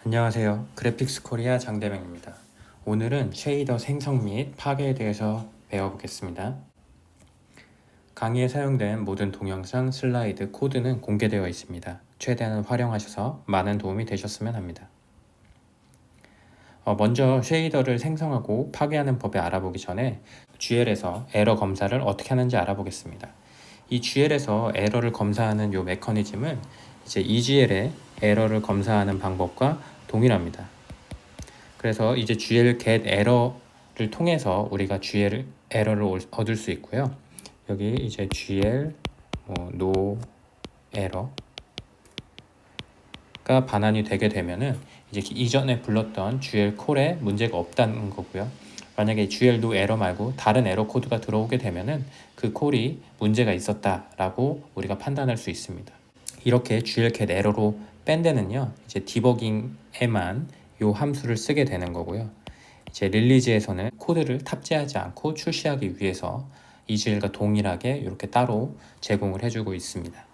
안녕하세요. 그래픽스 코리아 장대명입니다. 오늘은 쉐이더 생성 및 파괴에 대해서 배워보겠습니다. 강의에 사용된 모든 동영상, 슬라이드, 코드는 공개되어 있습니다. 최대한 활용하셔서 많은 도움이 되셨으면 합니다. 먼저 쉐이더를 생성하고 파괴하는 법을 알아보기 전에 GL에서 에러 검사를 어떻게 하는지 알아보겠습니다. 이 GL에서 에러를 검사하는 이 메커니즘은 이제 EGL의 에러를 검사하는 방법과 동일합니다. 그래서 이제 GL get 에러를 통해서 우리가 GL 에러를 얻을 수 있고요. 여기 이제 GL no 에러가 반환이 되게 되면은 이제 이전에 불렀던 GL 콜에 문제가 없다는 거고요. 만약에 GL no 에러 말고 다른 에러 코드가 들어오게 되면은 그 콜이 문제가 있었다라고 우리가 판단할 수 있습니다. 이렇게 GL get 에러로 뺀 데는요, 이제 디버깅에만 이 함수를 쓰게 되는 거고요. 이제 릴리즈에서는 코드를 탑재하지 않고 출시하기 위해서 EGL과 동일하게 이렇게 따로 제공을 해주고 있습니다.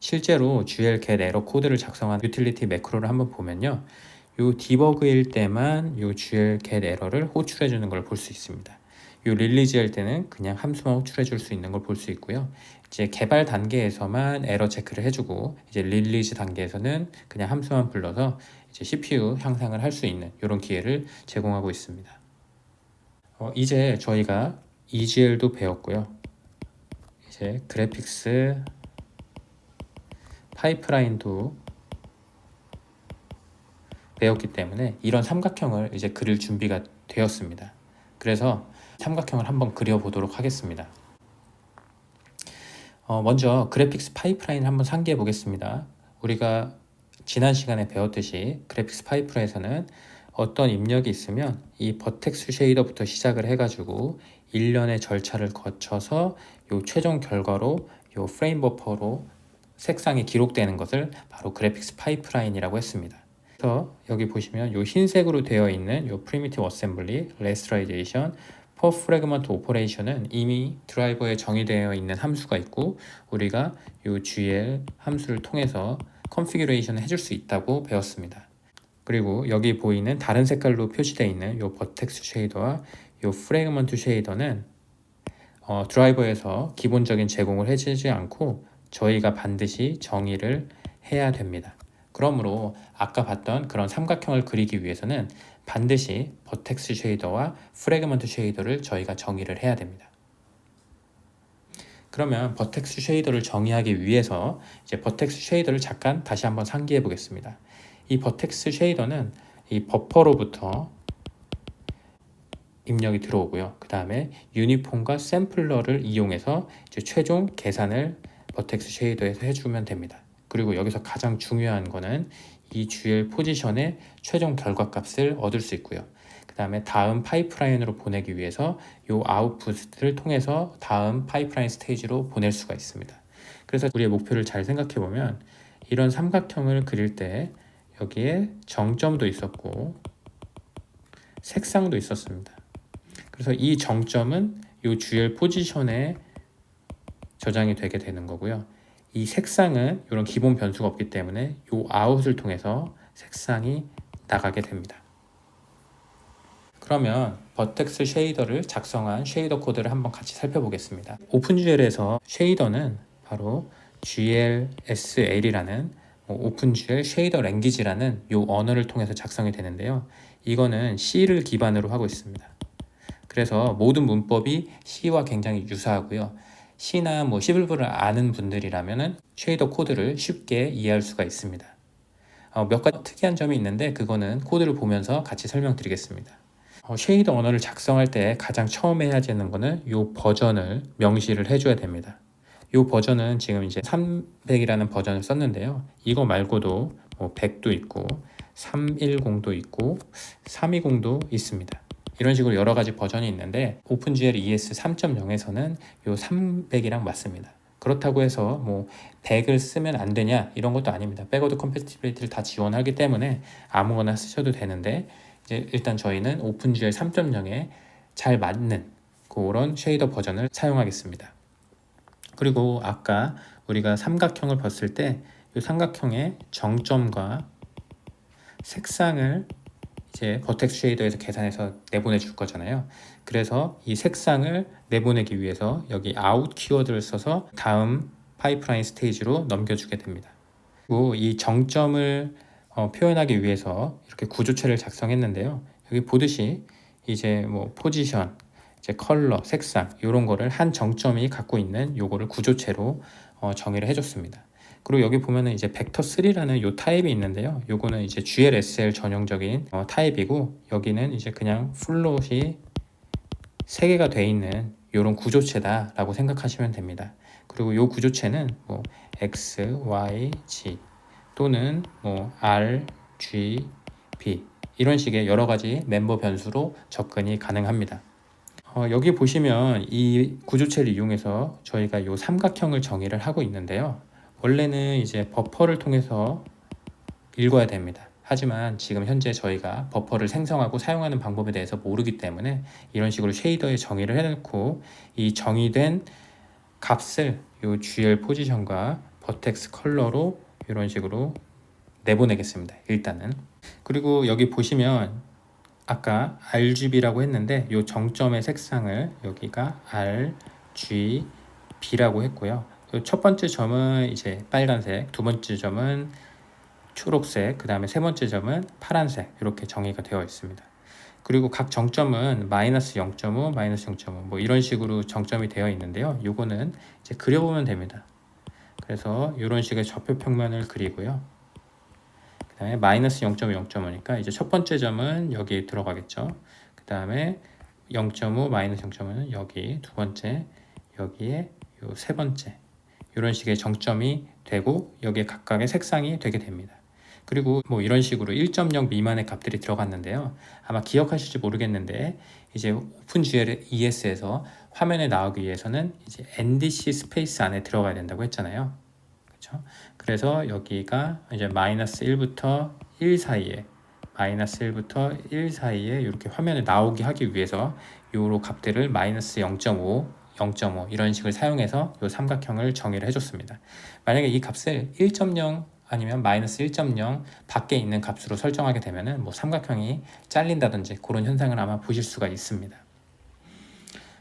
실제로 GL get 에러 코드를 작성한 유틸리티 매크로를 한번 보면요, 이 디버그일 때만 이 GL get 에러를 호출해 주는 걸 볼 수 있습니다. 이 릴리즈 할 때는 그냥 함수만 호출해 줄 수 있는 걸 볼 수 있고요. 이제 개발 단계에서만 에러 체크를 해주고 이제 릴리즈 단계에서는 그냥 함수만 불러서 이제 CPU 향상을 할 수 있는 이런 기회를 제공하고 있습니다. 이제 저희가 EGL도 배웠고요. 이제 그래픽스 파이프라인도 배웠기 때문에 이런 삼각형을 이제 그릴 준비가 되었습니다. 그래서 삼각형을 한번 그려보도록 하겠습니다. 먼저 그래픽스 파이프라인을 한번 상기해 보겠습니다. 우리가 지난 시간에 배웠듯이 그래픽스 파이프라인에서는 어떤 입력이 있으면 이 버텍스 쉐이더부터 시작을 해가지고 일련의 절차를 거쳐서 요 최종 결과로 요 프레임 버퍼로 색상이 기록되는 것을 바로 그래픽스 파이프라인이라고 했습니다. 그래서 여기 보시면 요 흰색으로 되어 있는 요 프리미티브 어셈블리, 레스터라이제이션, per fragment operation은 이미 드라이버에 정의되어 있는 함수가 있고 우리가 요 GL 함수를 통해서 컨피규레이션을 해줄 수 있다고 배웠습니다. 그리고 여기 보이는 다른 색깔로 표시되어 있는 요 버텍스 쉐이더와 요 프래그먼트 쉐이더는 드라이버에서 기본적인 제공을 해주지 않고 저희가 반드시 정의를 해야 됩니다. 그러므로 아까 봤던 그런 삼각형을 그리기 위해서는 반드시 버텍스 쉐이더와 프래그먼트 쉐이더를 저희가 정의를 해야 됩니다. 그러면 버텍스 쉐이더를 정의하기 위해서 이제 버텍스 쉐이더를 잠깐 다시 한번 상기해 보겠습니다. 이 버텍스 쉐이더는 이 버퍼로부터 입력이 들어오고요. 그 다음에 유니폼과 샘플러를 이용해서 이제 최종 계산을 버텍스 쉐이더에서 해주면 됩니다. 그리고 여기서 가장 중요한 거는 이 GL 포지션의 최종 결과값을 얻을 수 있고요. 그 다음에 다음 파이프라인으로 보내기 위해서 이 아웃풋을 통해서 다음 파이프라인 스테이지로 보낼 수가 있습니다. 그래서 우리의 목표를 잘 생각해 보면 이런 삼각형을 그릴 때 여기에 정점도 있었고 색상도 있었습니다. 그래서 이 정점은 이 GL 포지션에 저장이 되게 되는 거고요. 이 색상은 이런 기본 변수가 없기 때문에 이 아웃을 통해서 색상이 나가게 됩니다. 그러면 버텍스 쉐이더를 작성한 쉐이더 코드를 한번 같이 살펴보겠습니다. 오픈GL에서 쉐이더는 바로 GLSL이라는 오픈GL 쉐이더 랭귀지라는 이 언어를 통해서 작성이 되는데요. 이거는 C를 기반으로 하고 있습니다. 그래서 모든 문법이 C와 굉장히 유사하고요. C나 C++를 아는 분들이라면 쉐이더 코드를 쉽게 이해할 수가 있습니다. 몇 가지 특이한 점이 있는데 그거는 코드를 보면서 같이 설명드리겠습니다. 쉐이더 언어를 작성할 때 가장 처음에 해야 되는 거는 이 버전을 명시를 해줘야 됩니다. 이 버전은 지금 이제 300이라는 버전을 썼는데요. 이거 말고도 100도 있고 310도 있고 320도 있습니다. 이런 식으로 여러 가지 버전이 있는데 오픈GL ES 3.0에서는 이 300이랑 맞습니다. 그렇다고 해서 100을 쓰면 안 되냐 이런 것도 아닙니다. 백워드 컴패티빌리티를 다 지원하기 때문에 아무거나 쓰셔도 되는데 이제 일단 저희는 오픈GL 3.0에 잘 맞는 그런 쉐이더 버전을 사용하겠습니다. 그리고 아까 우리가 삼각형을 봤을 때 이 삼각형의 정점과 색상을 이제 버텍스 쉐이더에서 계산해서 내보내 줄 거잖아요. 그래서 이 색상을 내보내기 위해서 여기 out 키워드를 써서 다음 파이프라인 스테이지로 넘겨주게 됩니다. 그리고 이 정점을 표현하기 위해서 이렇게 구조체를 작성했는데요. 여기 보듯이 이제 뭐 포지션, 이제 컬러, 색상 이런 거를 한 정점이 갖고 있는 요거를 구조체로 정의를 해줬습니다. 그리고 여기 보면은 이제 벡터3라는 요 타입이 있는데요. 요거는 이제 GLSL 전용적인 타입이고, 여기는 이제 그냥 플롯이 3개가 돼 있는 요런 구조체다라고 생각하시면 됩니다. 그리고 요 구조체는 뭐 X, Y, Z 또는 뭐 R, G, B 이런 식의 여러 가지 멤버 변수로 접근이 가능합니다. 여기 보시면 이 구조체를 이용해서 저희가 요 삼각형을 정의를 하고 있는데요. 원래는 이제 버퍼를 통해서 읽어야 됩니다. 하지만 지금 현재 저희가 버퍼를 생성하고 사용하는 방법에 대해서 모르기 때문에 이런 식으로 쉐이더에 정의를 해놓고 이 정의된 값을 요 GL 포지션과 버텍스 컬러로 이런 식으로 내보내겠습니다. 일단은. 그리고 여기 보시면 아까 RGB라고 했는데 이 정점의 색상을 여기가 RGB라고 했고요. 첫 번째 점은 이제 빨간색, 두 번째 점은 초록색, 그 다음에 세 번째 점은 파란색 이렇게 정의가 되어 있습니다. 그리고 각 정점은 마이너스 0.5, 마이너스 0.5 뭐 이런 식으로 정점이 되어 있는데요. 요거는 이제 그려보면 됩니다. 그래서 이런 식의 좌표 평면을 그리고요. 그 다음에 마이너스 0.5, 0.5니까 이제 첫 번째 점은 여기 들어가겠죠. 그 다음에 0.5, 마이너스 0.5는 여기, 두 번째, 여기에 요 세 번째 이런 식의 정점이 되고 여기에 각각의 색상이 되게 됩니다. 그리고 뭐 이런 식으로 1.0 미만의 값들이 들어갔는데요. 아마 기억하실지 모르겠는데 이제 오픈GL ES에서 화면에 나오기 위해서는 이제 NDC 스페이스 안에 들어가야 된다고 했잖아요. 그렇죠? 그래서 여기가 이제 마이너스 1부터 1 사이에 마이너스 1부터 1 사이에 이렇게 화면에 나오게 하기 위해서 요로 값들을 마이너스 0.5 0.5 이런 식을 사용해서 이 삼각형을 정의를 해줬습니다. 만약에 이 값을 1.0 아니면 마이너스 1.0 밖에 있는 값으로 설정하게 되면은 뭐 삼각형이 잘린다든지 그런 현상을 아마 보실 수가 있습니다.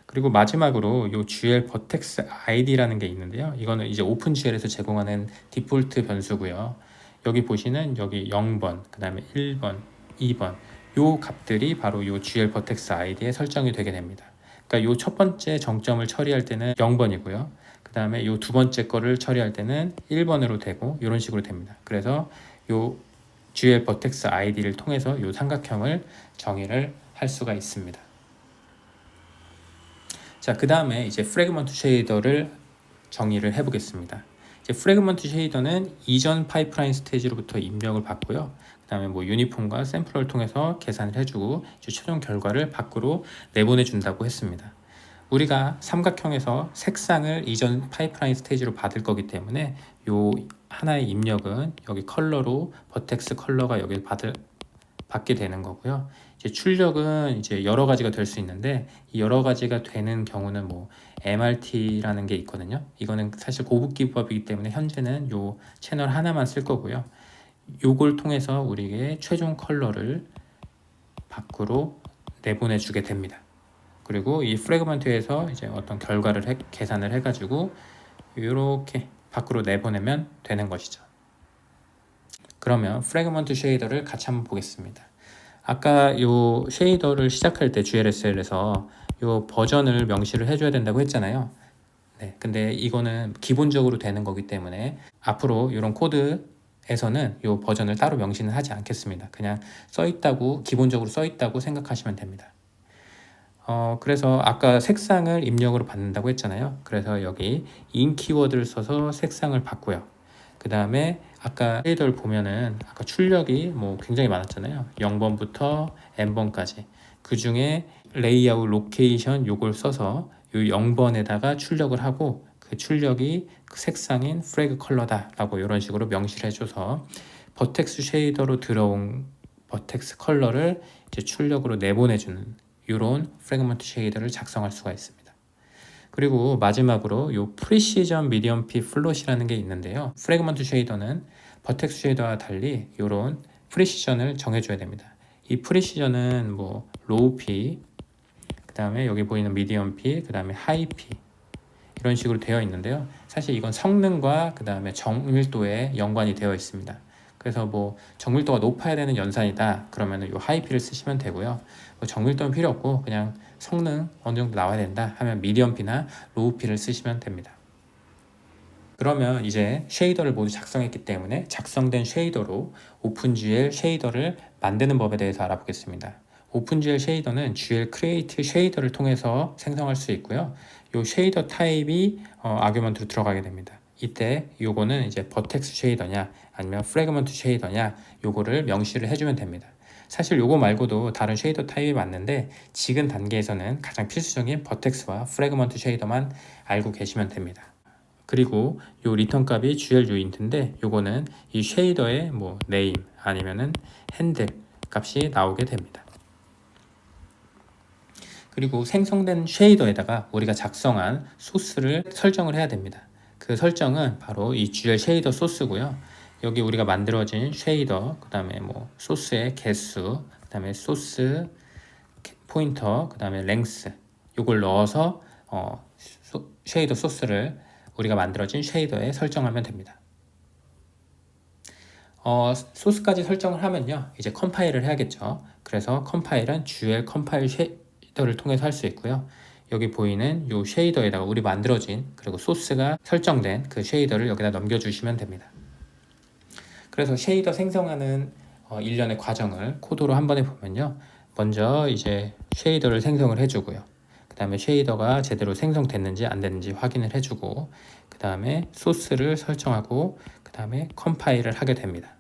그리고 마지막으로 이 GL 버텍스 ID라는 게 있는데요. 이거는 이제 오픈GL에서 제공하는 디폴트 변수고요. 여기 보시는 여기 0번, 그 다음에 1번, 2번 요 값들이 바로 이 GL 버텍스 ID에 설정이 되게 됩니다. 그러니까 요 첫 번째 정점을 처리할 때는 0번이고요. 그 다음에 요 두 번째 거를 처리할 때는 1번으로 되고 이런 식으로 됩니다. 그래서 요 GL 버텍스 ID를 통해서 요 삼각형을 정의를 할 수가 있습니다. 자, 그 다음에 이제 프래그먼트 쉐이더를 정의를 해보겠습니다. 이제 프래그먼트 쉐이더는 이전 파이프라인 스테이지로부터 입력을 받고요. 그 다음에 뭐 유니폼과 샘플러를 통해서 계산을 해주고 이제 최종 결과를 밖으로 내보내준다고 했습니다. 우리가 삼각형에서 색상을 이전 파이프라인 스테이지로 받을 거기 때문에 요 하나의 입력은 여기 컬러로 버텍스 컬러가 여기 받게 되는 거고요. 이제 출력은 이제 여러 가지가 될 수 있는데 이 여러 가지가 되는 경우는 뭐 MRT라는 게 있거든요. 이거는 사실 고급 기법이기 때문에 현재는 요 채널 하나만 쓸 거고요. 요걸 통해서 우리에게 최종 컬러를 밖으로 내보내 주게 됩니다. 그리고 이 프래그먼트에서 이제 어떤 결과를 계산을 해가지고 이렇게 밖으로 내보내면 되는 것이죠. 그러면 프래그먼트 쉐이더를 같이 한번 보겠습니다. 아까 요 쉐이더를 시작할 때 GLSL에서 요 버전을 명시를 해줘야 된다고 했잖아요. 네, 근데 이거는 기본적으로 되는 거기 때문에 앞으로 이런 코드에서는 요 버전을 따로 명시는 하지 않겠습니다. 그냥 기본적으로 써 있다고 생각하시면 됩니다. 그래서 아까 색상을 입력으로 받는다고 했잖아요. 그래서 여기 in 키워드를 써서 색상을 받고요. 그 다음에 아까 쉐이더를 보면은 아까 출력이 뭐 굉장히 많았잖아요. 0번부터 n번까지. 그 중에 레이아웃 로케이션 요걸 써서 요 0번에다가 출력을 하고 그 출력이 그 색상인 프래그 컬러다 라고 이런 식으로 명시를 해줘서 버텍스 쉐이더로 들어온 버텍스 컬러를 이제 출력으로 내보내주는 이런 프래그먼트 쉐이더를 작성할 수가 있습니다. 그리고 마지막으로 요 프리시전 미디엄 피 플롯이라는 게 있는데요. 프래그먼트 쉐이더는 버텍스 쉐이더와 달리 이런 프리시전을 정해줘야 됩니다. 이 프리시전은 뭐 로우 P, 그 다음에 여기 보이는 미디엄 P, 그 다음에 하이 P 이런 식으로 되어 있는데요. 사실 이건 성능과 그 다음에 정밀도에 연관이 되어 있습니다. 그래서 뭐 정밀도가 높아야 되는 연산이다 그러면 이 하이 P를 쓰시면 되고요. 뭐 정밀도는 필요 없고 그냥 성능 어느 정도 나와야 된다 하면 미디엄 P나 로우 P를 쓰시면 됩니다. 그러면 이제 쉐이더를 모두 작성했기 때문에 작성된 쉐이더로 오픈GL 쉐이더를 만드는 법에 대해서 알아보겠습니다. 오픈GL 쉐이더는 GL 크리에이트 쉐이더를 통해서 생성할 수 있고요. 이 쉐이더 타입이 아규먼트로 들어가게 됩니다. 이때 요거는 이제 버텍스 쉐이더냐 아니면 프래그먼트 쉐이더냐 요거를 명시를 해주면 됩니다. 사실 요거 말고도 다른 쉐이더 타입이 많은데 지금 단계에서는 가장 필수적인 버텍스와 프래그먼트 쉐이더만 알고 계시면 됩니다. 그리고 요 리턴 값이 GLUint인데 요거는 이 쉐이더의 뭐 네임 아니면은 핸들 값이 나오게 됩니다. 그리고 생성된 쉐이더에다가 우리가 작성한 소스를 설정을 해야 됩니다. 그 설정은 바로 이 GL 쉐이더 소스고요. 여기 우리가 만들어진 쉐이더, 그 다음에 뭐 소스의 개수, 그 다음에 소스 포인터, 그 다음에 랭스 요걸 넣어서 쉐이더 소스를 우리가 만들어진 쉐이더에 설정하면 됩니다. 소스까지 설정을 하면요 이제 컴파일을 해야겠죠. 그래서 컴파일은 GL 컴파일 쉐이더를 통해서 할 수 있고요. 여기 보이는 이 쉐이더에다가 우리 만들어진 그리고 소스가 설정된 그 쉐이더를 여기다 넘겨주시면 됩니다. 그래서 쉐이더 생성하는 일련의 과정을 코드로 한 번에 보면요. 먼저 이제 쉐이더를 생성을 해주고요. 그 다음에 쉐이더가 제대로 생성됐는지 안 됐는지 확인을 해주고 그 다음에 소스를 설정하고 그 다음에 컴파일을 하게 됩니다.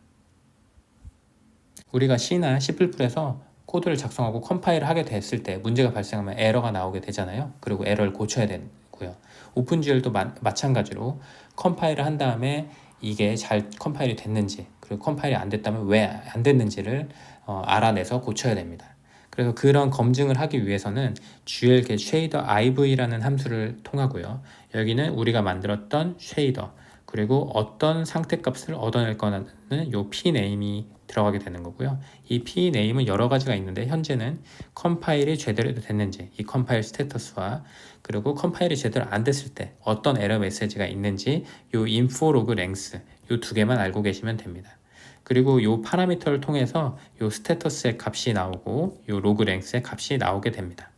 우리가 C나 C++에서 코드를 작성하고 컴파일을 하게 됐을 때 문제가 발생하면 에러가 나오게 되잖아요. 그리고 에러를 고쳐야 되고요. 오픈GL도 마찬가지로 컴파일을 한 다음에 이게 잘 컴파일이 됐는지 그리고 컴파일이 안 됐다면 왜 안 됐는지를 알아내서 고쳐야 됩니다. 그래서 그런 검증을 하기 위해서는 GL shader iv라는 함수를 통하고요. 여기는 우리가 만들었던 쉐이더 그리고 어떤 상태값을 얻어낼 거는 요 pname이 들어가게 되는 거고요. 이 pname은 여러 가지가 있는데 현재는 컴파일이 제대로 됐는지 이 컴파일 스테터스와 그리고 컴파일이 제대로 안 됐을 때 어떤 에러 메시지가 있는지 요 info log length 요 두 개만 알고 계시면 됩니다. 그리고 이 파라미터를 통해서 이 스테터스의 값이 나오고 이 로그 랭스의 값이 나오게 됩니다.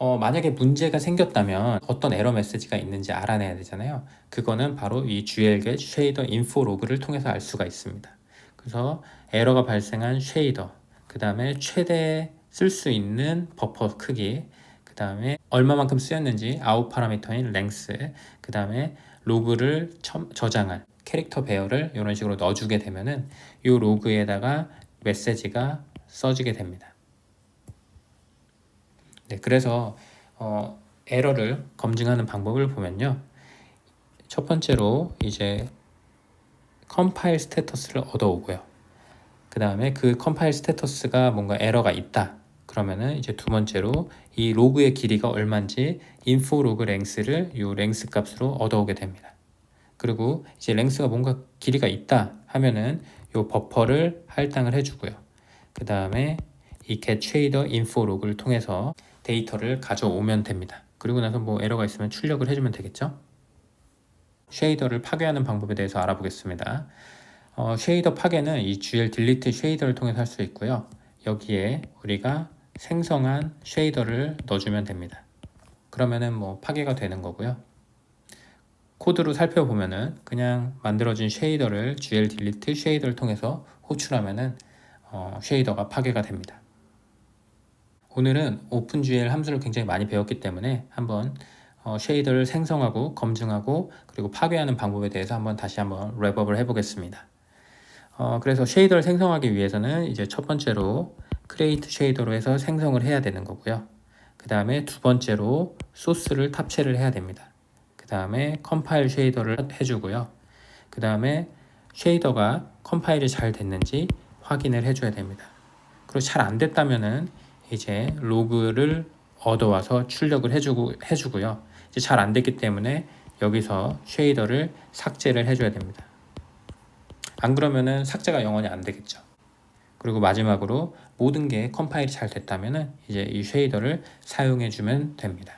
만약에 문제가 생겼다면 어떤 에러 메시지가 있는지 알아내야 되잖아요. 그거는 바로 이 GLget 쉐이더 인포 로그를 통해서 알 수가 있습니다. 그래서 에러가 발생한 쉐이더, 그 다음에 최대 쓸 수 있는 버퍼 크기, 그 다음에 얼마만큼 쓰였는지 아웃 파라미터인 랭스, 그 다음에 로그를 저장할 캐릭터 배열을 이런 식으로 넣어주게 되면은 이 로그에다가 메시지가 써지게 됩니다. 네, 그래서 에러를 검증하는 방법을 보면요. 첫 번째로 이제 컴파일 스테터스를 얻어오고요. 그 다음에 그 컴파일 스테터스가 뭔가 에러가 있다. 그러면은 이제 두 번째로 이 로그의 길이가 얼마인지 info log length를 이 랭스 값으로 얻어오게 됩니다. 그리고 이제 랭스가 뭔가 길이가 있다 하면은 이 버퍼를 할당을 해주고요. 그 다음에 이 get shader info log를 통해서 데이터를 가져오면 됩니다. 그리고 나서 뭐 에러가 있으면 출력을 해주면 되겠죠. 쉐이더를 파괴하는 방법에 대해서 알아보겠습니다. 쉐이더 파괴는 이 GL delete 쉐이더를 통해서 할 수 있고요. 여기에 우리가 생성한 쉐이더를 넣어주면 됩니다. 그러면은 뭐 파괴가 되는 거고요. 코드로 살펴보면은 그냥 만들어진 쉐이더를 GL delete 쉐이더를 통해서 호출하면은 쉐이더가 파괴가 됩니다. 오늘은 오픈GL 함수를 굉장히 많이 배웠기 때문에 한번 쉐이더를 생성하고 검증하고 그리고 파괴하는 방법에 대해서 다시 한번 랩업을 해보겠습니다. 그래서 쉐이더를 생성하기 위해서는 이제 첫 번째로 create 쉐이더로 해서 생성을 해야 되는 거고요. 그 다음에 두 번째로 소스를 탑재를 해야 됩니다. 그 다음에 컴파일 쉐이더를 해주고요. 그 다음에 쉐이더가 컴파일이 잘 됐는지 확인을 해줘야 됩니다. 그리고 잘 안 됐다면은 이제 로그를 얻어와서 출력을 해주고요. 이제 잘 안 됐기 때문에 여기서 쉐이더를 삭제를 해줘야 됩니다. 안 그러면은 삭제가 영원히 안 되겠죠. 그리고 마지막으로 모든 게 컴파일이 잘 됐다면은 이제 이 쉐이더를 사용해 주면 됩니다.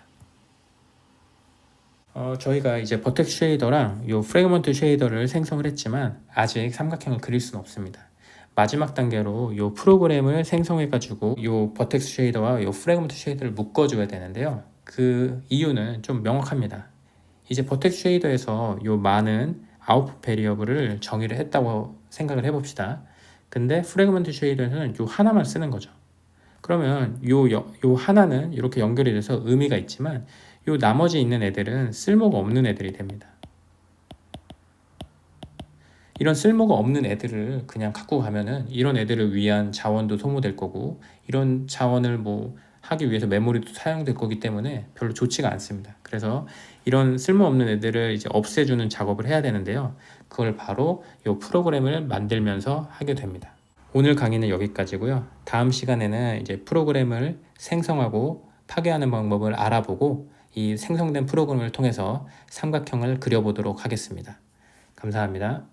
저희가 이제 버텍스 쉐이더랑 요 프래그먼트 쉐이더를 생성을 했지만 아직 삼각형을 그릴 수는 없습니다. 마지막 단계로 요 프로그램을 생성해 가지고 요 버텍스 쉐이더와 요 프래그먼트 쉐이더를 묶어 줘야 되는데요. 그 이유는 좀 명확합니다. 이제 버텍스 쉐이더에서 요 많은 아웃풋 베리어블을 정의를 했다고 생각을 해봅시다. 근데 프래그먼트 쉐이더에서는 요 하나만 쓰는 거죠. 그러면 요 하나는 이렇게 연결이 돼서 의미가 있지만 요 나머지 있는 애들은 쓸모가 없는 애들이 됩니다. 이런 쓸모가 없는 애들을 그냥 갖고 가면은 이런 애들을 위한 자원도 소모될 거고 이런 자원을 뭐 하기 위해서 메모리도 사용될 거기 때문에 별로 좋지가 않습니다. 그래서 이런 쓸모없는 애들을 이제 없애주는 작업을 해야 되는데요. 그걸 바로 이 프로그램을 만들면서 하게 됩니다. 오늘 강의는 여기까지고요. 다음 시간에는 이제 프로그램을 생성하고 파괴하는 방법을 알아보고 이 생성된 프로그램을 통해서 삼각형을 그려보도록 하겠습니다. 감사합니다.